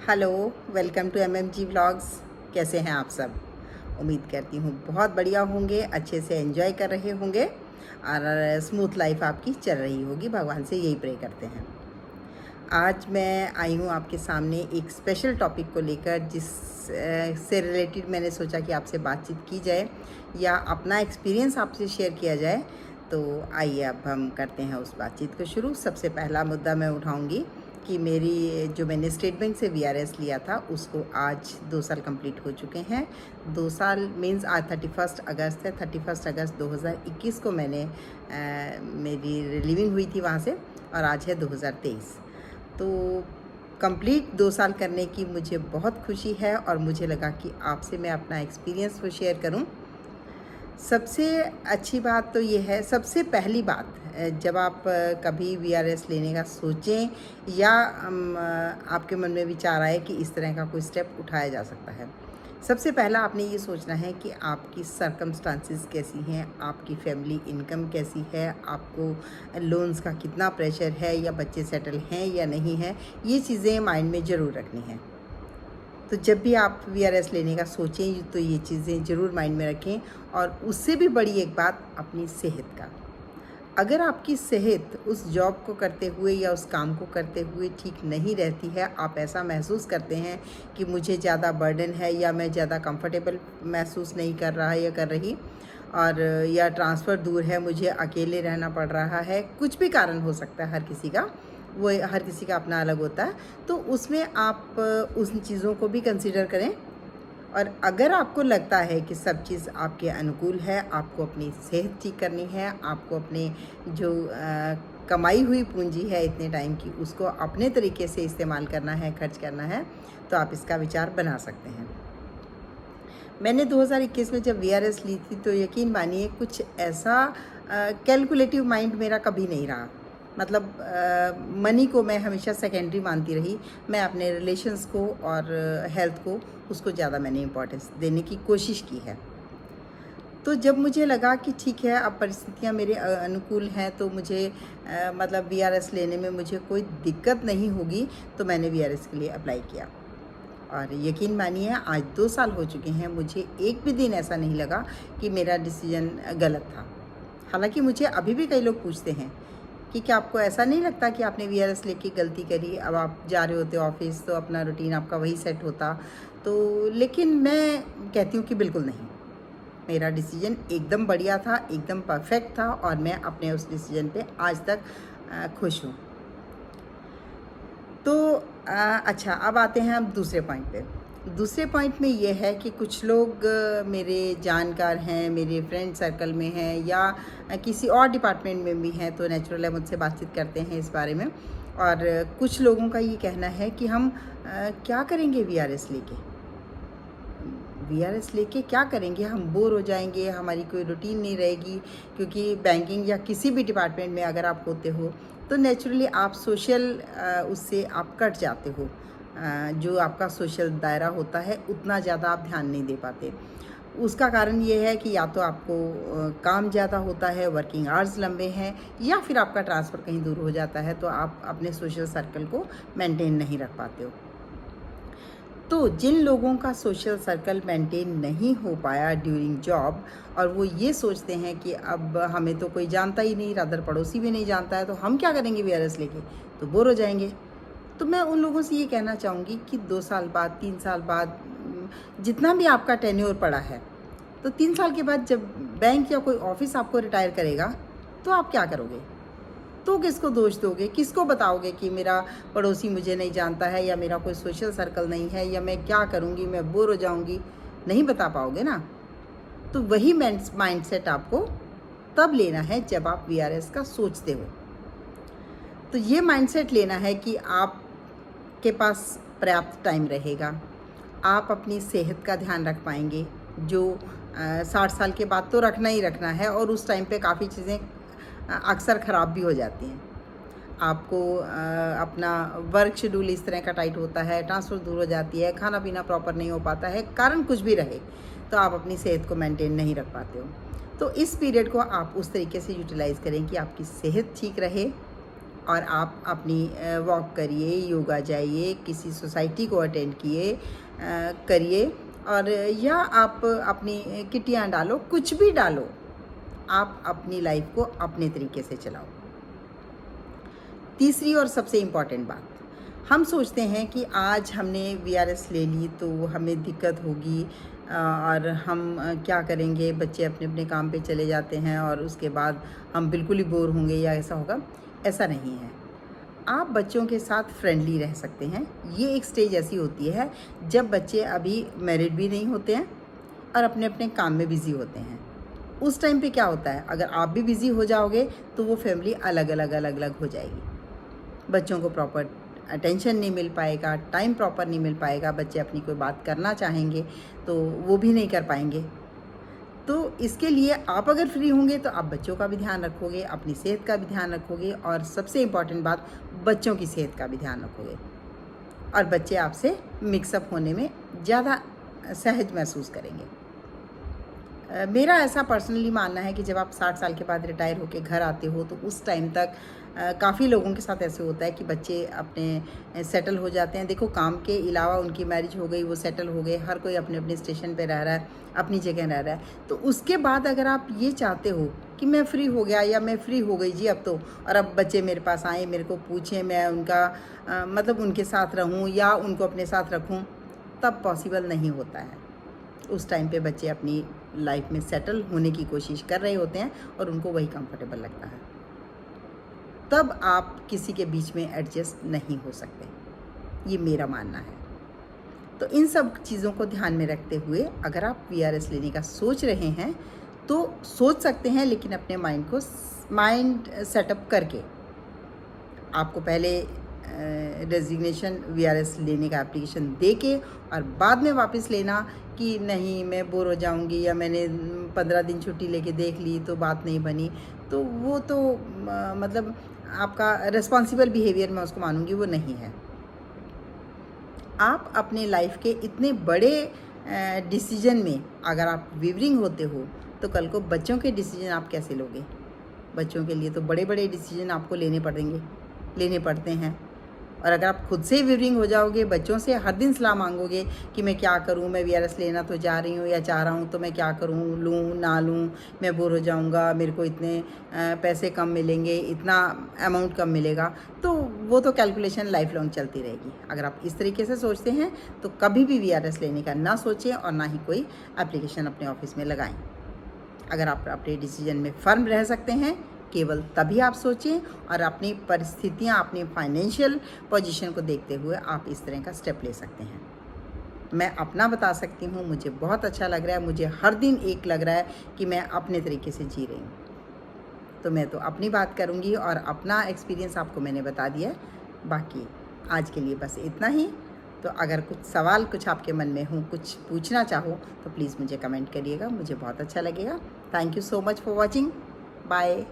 Hello, welcome to MMG vlogs. कैसे हैं आप सब? उम्मीद करती हूँ बहुत बढ़िया होंगे, अच्छे से एंजॉय कर रहे होंगे और स्मूथ लाइफ आपकी चल रही होगी। भगवान से यही प्रे करते हैं। आज मैं आई हूँ आपके सामने एक स्पेशल टॉपिक को लेकर, जिस से रिलेटेड मैंने सोचा कि आपसे बातचीत की जाए या अपना एक्सपीरियंस आपसे शेयर किया जाए। तो आइए अब हम करते हैं उस बातचीत को शुरू। सबसे पहला मुद्दा मैं उठाऊंगी कि मेरी जो मैंने स्टेट बैंक से वीआरएस लिया था उसको आज 2 साल कंप्लीट हो चुके हैं। 2 साल मीन्स आज 31 अगस्त है। 31 अगस्त 2021 को मेरी रिलीविंग हुई थी वहाँ से, और आज है 2023। तो कंप्लीट 2 साल करने की मुझे बहुत खुशी है और मुझे लगा कि आपसे मैं अपना एक्सपीरियंस वो शेयर करूं। सबसे अच्छी बात तो ये है, सबसे पहली बात, जब आप कभी वीआरएस लेने का सोचें या आपके मन में विचार आए कि इस तरह का कोई स्टेप उठाया जा सकता है, सबसे पहला आपने ये सोचना है कि आपकी सर्कमस्टांसिस कैसी हैं, आपकी फैमिली इनकम कैसी है, आपको लोन्स का कितना प्रेशर है, या बच्चे सेटल हैं या नहीं हैं। ये चीज़ें माइंड में ज़रूर रखनी हैं। तो जब भी आप वीआरएस लेने का सोचें तो ये चीज़ें ज़रूर माइंड में रखें। और उससे भी बड़ी एक बात, अपनी सेहत का। अगर आपकी सेहत उस जॉब को करते हुए या उस काम को करते हुए ठीक नहीं रहती है, आप ऐसा महसूस करते हैं कि मुझे ज़्यादा बर्डन है या मैं ज़्यादा कंफर्टेबल महसूस नहीं कर रहा या कर रही, और या ट्रांसफ़र दूर है, मुझे अकेले रहना पड़ रहा है, कुछ भी कारण हो सकता है, हर किसी का अपना अलग होता है। तो उसमें आप उन चीज़ों को भी कंसिडर करें। और अगर आपको लगता है कि सब चीज़ आपके अनुकूल है, आपको अपनी सेहत ठीक करनी है, आपको अपने जो कमाई हुई पूंजी है इतने टाइम की, उसको अपने तरीके से इस्तेमाल करना है, खर्च करना है, तो आप इसका विचार बना सकते हैं। मैंने 2021 में जब वीआरएस ली थी तो यकीन मानिए कुछ ऐसा कैलकुलेटिव माइंड मेरा कभी नहीं रहा। मतलब मनी को मैं हमेशा सेकेंडरी मानती रही। मैं अपने रिलेशंस को और हेल्थ को, उसको ज़्यादा मैंने इम्पोर्टेंस देने की कोशिश की है। तो जब मुझे लगा कि ठीक है, अब परिस्थितियाँ मेरे अनुकूल हैं, तो मुझे मतलब वीआरएस लेने में मुझे कोई दिक्कत नहीं होगी, तो मैंने वीआरएस के लिए अप्लाई किया। और यकीन मानिए आज 2 साल हो चुके हैं, मुझे एक भी दिन ऐसा नहीं लगा कि मेरा डिसीजन गलत था। हालांकि मुझे अभी भी कई लोग पूछते हैं कि क्या आपको ऐसा नहीं लगता कि आपने वीआरएस लेके गलती करी, अब आप जा रहे होते ऑफिस तो अपना रूटीन आपका वही सेट होता। तो लेकिन मैं कहती हूँ कि बिल्कुल नहीं, मेरा डिसीजन एकदम बढ़िया था, एकदम परफेक्ट था, और मैं अपने उस डिसीजन पे आज तक खुश हूँ। तो अच्छा, अब आते हैं हम दूसरे पॉइंट पे। दूसरे पॉइंट में ये है कि कुछ लोग मेरे जानकार हैं, मेरे फ्रेंड सर्कल में हैं, या किसी और डिपार्टमेंट में भी हैं, तो नेचुरल है मुझसे बातचीत करते हैं इस बारे में। और कुछ लोगों का ये कहना है कि हम क्या करेंगे वीआरएस लेके क्या करेंगे, हम बोर हो जाएंगे, हमारी कोई रूटीन नहीं रहेगी। क्योंकि बैंकिंग या किसी भी डिपार्टमेंट में अगर आप होते हो तो नेचुरली आप सोशल उससे आप कट जाते हो। जो आपका सोशल दायरा होता है उतना ज़्यादा आप ध्यान नहीं दे पाते। उसका कारण ये है कि या तो आपको काम ज़्यादा होता है, वर्किंग आवर्स लंबे हैं, या फिर आपका ट्रांसफ़र कहीं दूर हो जाता है, तो आप अपने सोशल सर्कल को मेंटेन नहीं रख पाते हो। तो जिन लोगों का सोशल सर्कल मेंटेन नहीं हो पाया ड्यूरिंग जॉब, और वो ये सोचते हैं कि अब हमें तो कोई जानता ही नहीं, रादर पड़ोसी भी नहीं जानता है, तो हम क्या करेंगे वीआरएस लेके, तो बोर हो जाएंगे। तो मैं उन लोगों से ये कहना चाहूँगी कि 2 साल बाद, 3 साल बाद, जितना भी आपका टेन्योर पड़ा है, तो 3 साल के बाद जब बैंक या कोई ऑफिस आपको रिटायर करेगा, तो आप क्या करोगे? तो किसको दोष दोगे, किसको बताओगे कि मेरा पड़ोसी मुझे नहीं जानता है, या मेरा कोई सोशल सर्कल नहीं है, या मैं क्या करूँगी, मैं बोर हो जाऊँगी? नहीं बता पाओगे ना। तो वही माइंडसेट आपको तब लेना है जब आप वीआरएस का सोचते हो। तो ये माइंडसेट लेना है कि आपके पास पर्याप्त टाइम रहेगा, आप अपनी सेहत का ध्यान रख पाएंगे, जो 60 साल के बाद तो रखना ही रखना है, और उस टाइम पे काफ़ी चीज़ें अक्सर ख़राब भी हो जाती हैं। आपको अपना वर्क शेड्यूल इस तरह का टाइट होता है, ट्रांसफ़र दूर हो जाती है, खाना पीना प्रॉपर नहीं हो पाता है, कारण कुछ भी रहे, तो आप अपनी सेहत को मेंटेन नहीं रख पाते हो। तो इस पीरियड को आप उस तरीके से यूटिलाइज़ करें कि आपकी सेहत ठीक रहे, और आप अपनी वॉक करिए, योगा जाइए, किसी सोसाइटी को अटेंड करिए, और या आप अपनी किटियाँ डालो, कुछ भी डालो, आप अपनी लाइफ को अपने तरीके से चलाओ। तीसरी और सबसे इम्पॉर्टेंट बात, हम सोचते हैं कि आज हमने VRS ले ली तो हमें दिक्कत होगी और हम क्या करेंगे, बच्चे अपने अपने काम पे चले जाते हैं और उसके बाद हम बिल्कुल ही बोर होंगे या ऐसा होगा। ऐसा नहीं है। आप बच्चों के साथ फ्रेंडली रह सकते हैं। ये एक स्टेज ऐसी होती है जब बच्चे अभी मैरिड भी नहीं होते हैं और अपने अपने काम में बिज़ी होते हैं। उस टाइम पे क्या होता है, अगर आप भी बिज़ी हो जाओगे तो वो फैमिली अलग अलग हो जाएगी। बच्चों को प्रॉपर अटेंशन नहीं मिल पाएगा, टाइम प्रॉपर नहीं मिल पाएगा, बच्चे अपनी कोई बात करना चाहेंगे तो वो भी नहीं कर पाएंगे। तो इसके लिए आप अगर फ्री होंगे तो आप बच्चों का भी ध्यान रखोगे, अपनी सेहत का भी ध्यान रखोगे, और सबसे इम्पॉर्टेंट बात, बच्चों की सेहत का भी ध्यान रखोगे, और बच्चे आपसे मिक्सअप होने में ज़्यादा सहज महसूस करेंगे। मेरा ऐसा पर्सनली मानना है कि जब आप 60 साल के बाद रिटायर होकर घर आते हो तो उस टाइम तक काफ़ी लोगों के साथ ऐसे होता है कि बच्चे अपने सेटल हो जाते हैं। देखो, काम के अलावा उनकी मैरिज हो गई, वो सेटल हो गए, हर कोई अपने अपने स्टेशन पे रह रहा है, अपनी जगह रह रहा है। तो उसके बाद अगर आप ये चाहते हो कि मैं फ्री हो गया या मैं फ्री हो गई जी अब तो, और अब बच्चे मेरे पास आए, मेरे को पूछें, मैं उनका मतलब उनके साथ रहूँ या उनको अपने साथ रखूँ, तब पॉसिबल नहीं होता है। उस टाइम पे बच्चे अपनी लाइफ में सेटल होने की कोशिश कर रहे होते हैं और उनको वही कंफर्टेबल लगता है। तब आप किसी के बीच में एडजस्ट नहीं हो सकते, ये मेरा मानना है। तो इन सब चीज़ों को ध्यान में रखते हुए अगर आप VRS लेने का सोच रहे हैं तो सोच सकते हैं, लेकिन अपने माइंड सेटअप करके। आपको पहले रेजिग्नेशन VRS लेने का एप्लीकेशन दे के और बाद में वापस लेना कि नहीं मैं बोर हो जाऊंगी या मैंने 15 दिन छुट्टी लेके देख ली तो बात नहीं बनी, तो वो तो मतलब आपका रिस्पॉन्सिबल बिहेवियर मैं उसको मानूंगी, वो नहीं है। आप अपने लाइफ के इतने बड़े डिसीजन में अगर आप विवरिंग होते हो तो कल को बच्चों के डिसीजन आप कैसे लोगे? बच्चों के लिए तो बड़े बड़े डिसीजन आपको लेने पड़ते हैं। और अगर आप खुद से विवरिंग हो जाओगे, बच्चों से हर दिन सलाह मांगोगे कि मैं क्या करूं, मैं VRS लेना तो जा रही हूं या चाह रहा हूं, तो मैं क्या करूं, लूं ना लूं, मैं बोर हो जाऊंगा, मेरे को इतने पैसे कम मिलेंगे, इतना अमाउंट कम मिलेगा, तो वो तो कैलकुलेशन लाइफ लॉन्ग चलती रहेगी। अगर आप इस तरीके से सोचते हैं तो कभी भी VRS लेने का ना सोचें और ना ही कोई एप्लीकेशन अपने ऑफिस में लगाएं। अगर आप अपने डिसीजन में फर्म रह सकते हैं, केवल तभी आप सोचें, और अपनी परिस्थितियां, अपनी फाइनेंशियल पोजीशन को देखते हुए आप इस तरह का स्टेप ले सकते हैं। मैं अपना बता सकती हूँ, मुझे बहुत अच्छा लग रहा है, मुझे हर दिन एक लग रहा है कि मैं अपने तरीके से जी रही हूँ। तो मैं तो अपनी बात करूँगी और अपना एक्सपीरियंस आपको मैंने बता दिया है। बाकी आज के लिए बस इतना ही। तो अगर कुछ सवाल कुछ आपके मन में हो, कुछ पूछना चाहो तो प्लीज़ मुझे कमेंट करिएगा, मुझे बहुत अच्छा लगेगा। Thank you so much for watching. Bye.